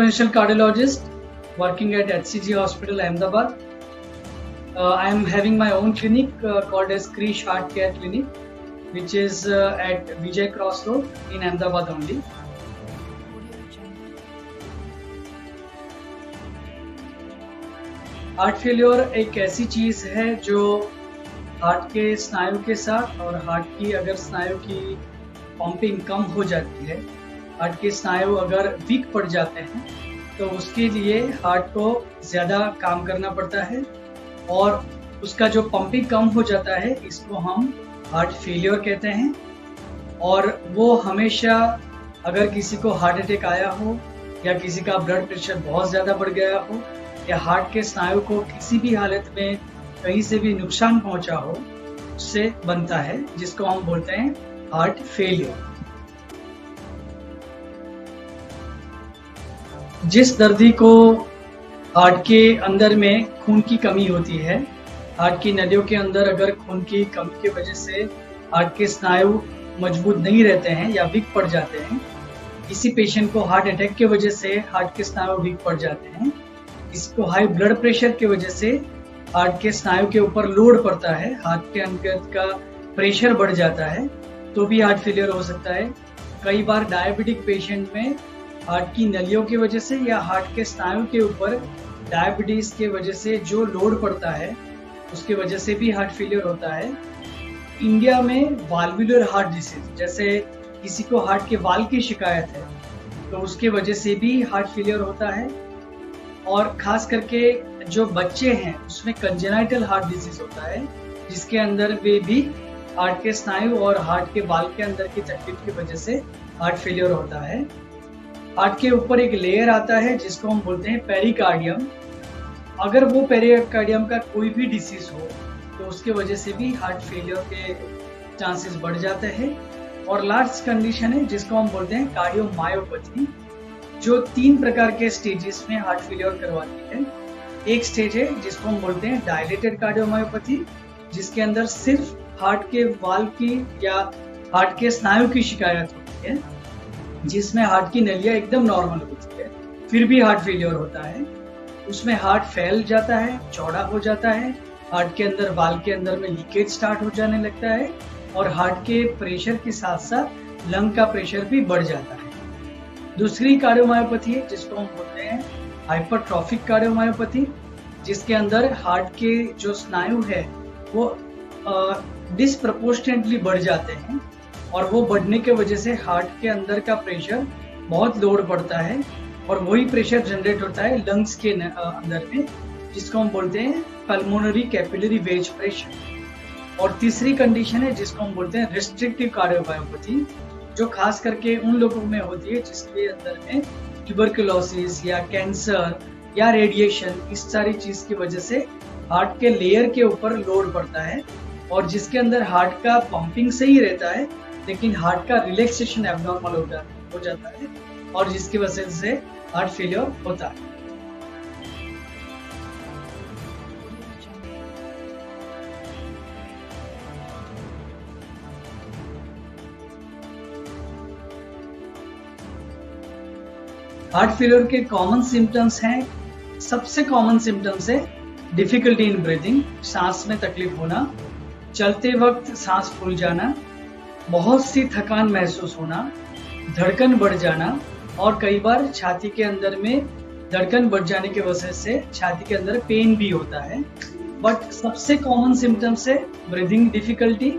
interventional cardiologist working at HCG Hospital, Ahmedabad. I am having my own clinic called as Krish Heart Care Clinic, which is at Vijay Cross Road in Ahmedabad only. Heart failure एक ऐसी चीज़ है जो heart के स्नायु के साथ और heart की अगर स्नायु की पंपिंग कम हो जाती है, हार्ट के स्नायु अगर वीक पड़ जाते हैं तो उसके लिए हार्ट को ज़्यादा काम करना पड़ता है और उसका जो पंपिंग कम हो जाता है इसको हम हार्ट फेलियर कहते हैं। और वो हमेशा अगर किसी को हार्ट अटैक आया हो या किसी का ब्लड प्रेशर बहुत ज़्यादा बढ़ गया हो या हार्ट के स्नायु को किसी भी हालत में कहीं से भी नुकसान पहुंचा हो, उससे बनता है, जिसको हम बोलते हैं हार्ट फेलियर। जिस दर्दी को हार्ट के अंदर में खून की कमी होती है, हार्ट की नलियों के अंदर अगर खून की कमी की वजह से हार्ट के स्नायु मजबूत नहीं रहते हैं या वीक पड़ जाते हैं, किसी पेशेंट को हार्ट अटैक की वजह से हार्ट के स्नायु वीक पड़ जाते हैं, इसको हाई ब्लड प्रेशर की वजह से हार्ट के स्नायु के ऊपर लोड पड़ता है, हार्ट के अंदर का प्रेशर बढ़ जाता है, तो भी हार्ट फेलियर हो सकता है। कई बार डायबिटिक पेशेंट में हार्ट की नलियों की वजह से या हार्ट के स्नायु के ऊपर डायबिटीज की वजह से जो लोड पड़ता है उसकी वजह से भी हार्ट फेलियर होता है। इंडिया में वाल्वुलर हार्ट डिसीज, जैसे किसी को हार्ट के वाल्व की शिकायत है तो उसके वजह से भी हार्ट फेलियर होता है। और खास करके जो बच्चे हैं उसमें कंजेनाइटल हार्ट डिजीज होता है, जिसके अंदर वे भी हार्ट के स्नायु और हार्ट के वाल्व के अंदर की तकलीफ की वजह से हार्ट फेलियर होता है। हार्ट के ऊपर एक लेयर आता है जिसको हम बोलते हैं पेरिकार्डियम। अगर वो पेरिकार्डियम का कोई भी डिसीज हो तो उसके वजह से भी हार्ट फेलियर के चांसेस बढ़ जाते हैं। और लास्ट कंडीशन है जिसको हम बोलते हैं कार्डियोमायोपैथी, जो 3 प्रकार के स्टेजेस में हार्ट फेलियर करवाती है। एक स्टेज है जिसको हम बोलते हैं डायलेटेड कार्डियोमायोपैथी, जिसके अंदर सिर्फ हार्ट के वाल्व की या हार्ट के स्नायु की शिकायत होती है, जिसमें हार्ट की नलियां एकदम नॉर्मल होती है, फिर भी हार्ट फेलियर होता है। उसमें हार्ट फैल जाता है, चौड़ा हो जाता है, हार्ट के अंदर वाल्व के अंदर में लीकेज स्टार्ट हो जाने लगता है और हार्ट के प्रेशर के साथ साथ लंग का प्रेशर भी बढ़ जाता है। दूसरी कार्डियोमायोपैथी है जिसको हम बोलते हैं हाइपरट्रॉफिक कार्डियोमायोपैथी, जिसके अंदर हार्ट के जो स्नायु है वो डिसप्रपोर्शनेटली बढ़ जाते हैं और वो बढ़ने के वजह से हार्ट के अंदर का प्रेशर बहुत लोड पड़ता है और वही प्रेशर जनरेट होता है लंग्स के अंदर में, जिसको हम बोलते हैं पल्मोनरी कैपिलरी वेज प्रेशर। और तीसरी कंडीशन है जिसको हम बोलते हैं रिस्ट्रिक्टिव कार्डियोमायोपैथी, जो खास करके उन लोगों में होती है जिसके अंदर में ट्यूबरकुलोसिस या कैंसर या रेडिएशन, इस सारी चीज की वजह से हार्ट के लेयर के ऊपर लोड पड़ता है और जिसके अंदर हार्ट का पंपिंग सही रहता है लेकिन हार्ट का रिलैक्सेशन एब्नॉर्मल हो जाता है और जिसकी वजह से हार्ट फेलियर होता है। हार्ट फेलियर के कॉमन सिम्टम्स हैं। सबसे कॉमन सिम्टम्स है डिफिकल्टी इन ब्रीथिंग, सांस में तकलीफ होना, चलते वक्त सांस फूल जाना, बहुत सी थकान महसूस होना, धड़कन बढ़ जाना और कई बार छाती के अंदर में धड़कन बढ़ जाने की वजह से छाती के अंदर पेन भी होता है। बट सबसे कॉमन सिम्टम्स है ब्रीथिंग डिफिकल्टी,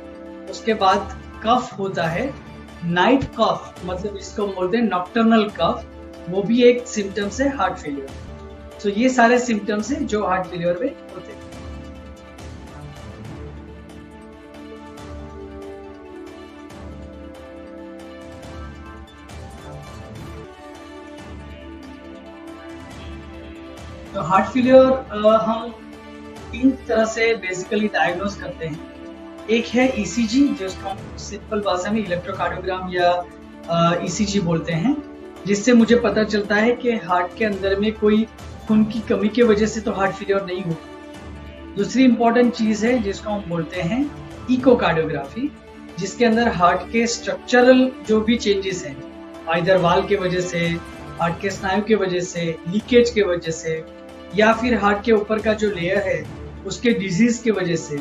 उसके बाद कफ होता है, नाइट कफ, मतलब इसको बोलते हैं नॉक्टर्नल कफ, वो भी एक सिम्टम्स है हार्ट फेलियर। तो ये सारे सिम्टम्स हैं जो हार्ट फेलियर में होते हैं। तो हार्ट फेलियर हम 3 तरह से बेसिकली डायग्नोज करते हैं। एक है ईसीजी, जिसको हम सिंपल भाषा में इलेक्ट्रोकार्डियोग्राम या ईसीजी बोलते हैं, जिससे मुझे पता चलता है कि हार्ट के अंदर में कोई खून की कमी की वजह से तो हार्ट फेलियर नहीं होगा। दूसरी इंपॉर्टेंट चीज है जिसको हम बोलते हैं इकोकार्डियोग्राफी, जिसके अंदर हार्ट के स्ट्रक्चरल जो भी चेंजेस हैं, आइदर वाल्व की वजह से हार्ट के स्नायु के वजह से, लीकेज के वजह से, या फिर हार्ट के ऊपर का जो लेयर है उसके डिजीज के वजह से,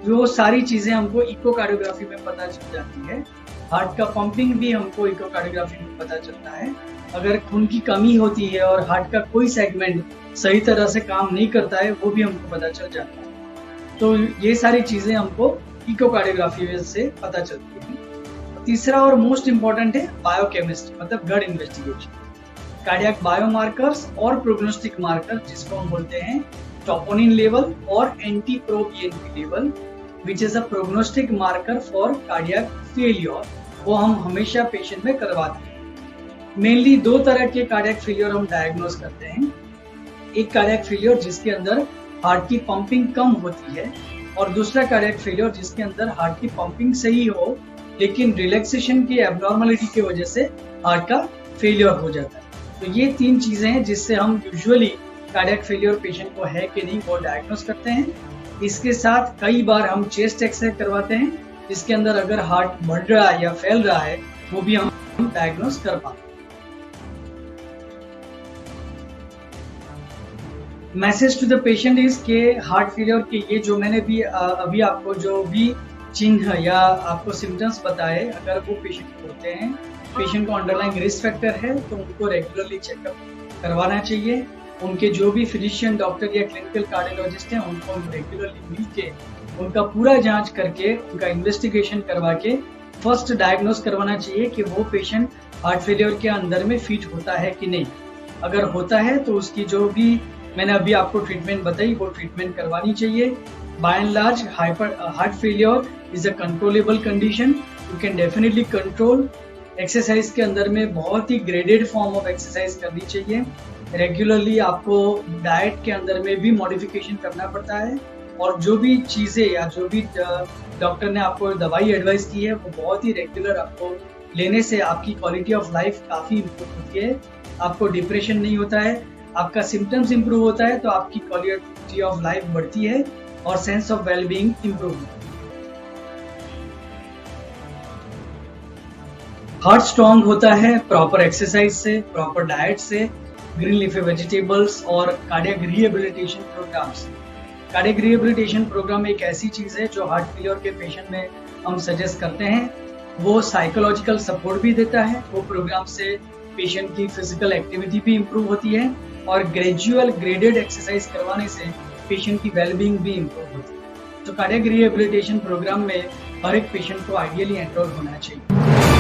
वो सारी चीजें हमको इकोकार्डियोग्राफी में पता चल जाती है। हार्ट का पंपिंग भी हमको इकोकार्डियोग्राफी में पता चलता है। अगर खून की कमी होती है और हार्ट का कोई सेगमेंट सही तरह से काम नहीं करता है, वो भी हमको पता चल जाता है। तो ये सारी चीजें हमको इकोकार्डियोग्राफी से पता चलती है। तीसरा और मोस्ट इम्पोर्टेंट है बायोकेमिस्ट्री, मतलब ब्लड इन्वेस्टिगेशन। कार्डियक बायोमार्कर्स और प्रोग्नोस्टिक मार्कर, जिसको हम बोलते हैं ट्रोपोनिन लेवल और NT proBNP level, which is a prognostic marker for cardiac failure, वो हम हमेशा पेशेंट में करवाते हैं। मेनली दो तरह के कार्डियक फेलियर हम डायग्नोज करते हैं। एक कार्डियक फेलियर जिसके अंदर हार्ट की पंपिंग कम होती है, और दूसरा कार्डियक फेलियर जिसके अंदर हार्ट की पंपिंग सही हो लेकिन रिलैक्सेशन की एब्नॉर्मलिटी की वजह से हार्ट का फेलियर हो जाता है। तो ये तीन चीजें हैं जिससे हम यूजुअली कार्डियक फेलियर पेशेंट को है कि नहीं वो डायग्नोज करते हैं। इसके साथ कई बार हम चेस्ट एक्सरे करवाते हैं, जिसके अंदर अगर हार्ट बढ़ रहा है या फैल रहा है वो भी हम डायग्नोज कर पाते हैं। Message to the patient is के हार्ट फेलियर के ये जो मैंने भी अभी आपको जो भी चिन्ह या आपको सिम्टम्स बताए, अगर वो पेशेंट को होते हैं, पेशेंट को अंडरलाइंग रिस्क फैक्टर है तो उनको रेगुलरली चेकअप करवाना चाहिए। उनके जो भी फिजिशियन, डॉक्टर या क्लिनिकल कार्डियोलॉजिस्ट हैं उनको रेगुलरली मिल के उनका पूरा जांच करके उनका इन्वेस्टिगेशन करवा के फर्स्ट डायग्नोज करवाना चाहिए कि वो पेशेंट हार्ट फेलियर के अंदर में फिट होता है कि नहीं। अगर होता है तो उसकी जो भी मैंने अभी आपको ट्रीटमेंट बताई वो ट्रीटमेंट करवानी चाहिए। By and large heart failure is a controllable condition, you can definitely control. Exercise के अंदर में बहुत ही ग्रेडेड फॉर्म ऑफ एक्सरसाइज करनी चाहिए। रेगुलरली आपको डाइट के अंदर में भी मॉडिफिकेशन करना पड़ता है, और जो भी चीज़ें या जो भी डॉक्टर ने आपको दवाई एडवाइस की है वो बहुत ही रेगुलर आपको लेने से आपकी क्वालिटी ऑफ लाइफ काफ़ी इम्प्रूव होती है। आपको डिप्रेशन नहीं होता है, आपका सिम्टम्स इम्प्रूव होता है, तो आपकी क्वालिटी ऑफ लाइफ बढ़ती है और सेंस ऑफ वेलबींग इम्प्रूव होता है। हार्ट स्ट्रॉन्ग होता है प्रॉपर एक्सरसाइज से, प्रॉपर डाइट से, ग्रीन लीफी वेजिटेबल्स और cardiac rehabilitation programmes. Cardiac rehabilitation programme एक ऐसी चीज़ है जो हार्ट फेलियर के पेशेंट में हम सजेस्ट करते हैं। वो साइकोलॉजिकल सपोर्ट भी देता है। वो प्रोग्राम से पेशेंट की फिजिकल एक्टिविटी भी इम्प्रूव होती है, और ग्रेजुअल ग्रेडेड एक्सरसाइज करवाने से पेशेंट की वेलबींग भी इम्प्रूव होती है। तो कार्डियक रिहेबिलिटेशन प्रोग्राम में हर एक पेशेंट को आइडियली एनरोल होना चाहिए।